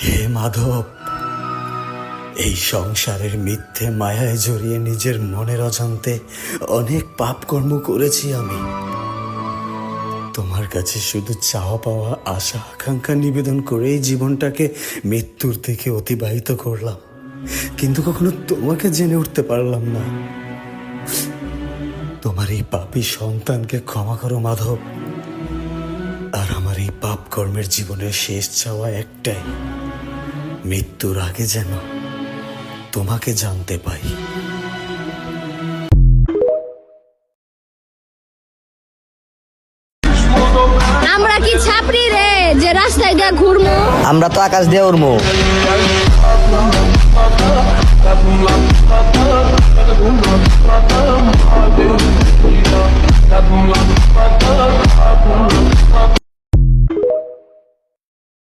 হে মাধব, এই সংসারের মিথ্যে মায়ায় জড়িয়ে নিজের মনের অজান্তে অনেক পাপ কর্ম করেছি আমি। তোমার কাছে শুধু চাওয়া পাওয়া আশা আকাঙ্ক্ষা নিবেদন করেই জীবনটাকে মৃত্যুর দিকে অতিবাহিত করলাম, কিন্তু কখনো তোমাকে জেনে উঠতে পারলাম না। তোমার এই পাপী সন্তানকে ক্ষমা করো মাধব। আর আমার এই পাপ কর্মের জীবনের শেষ চাওয়া একটাই, মৃত্যুর আগে যেন তোমাকে জানতে পাই। আমরা কি ছাপড়ি রে যে রাস্তায় দিয়ে ঘুরমু? আমরা তো আকাশ দিয়ে উড়মু।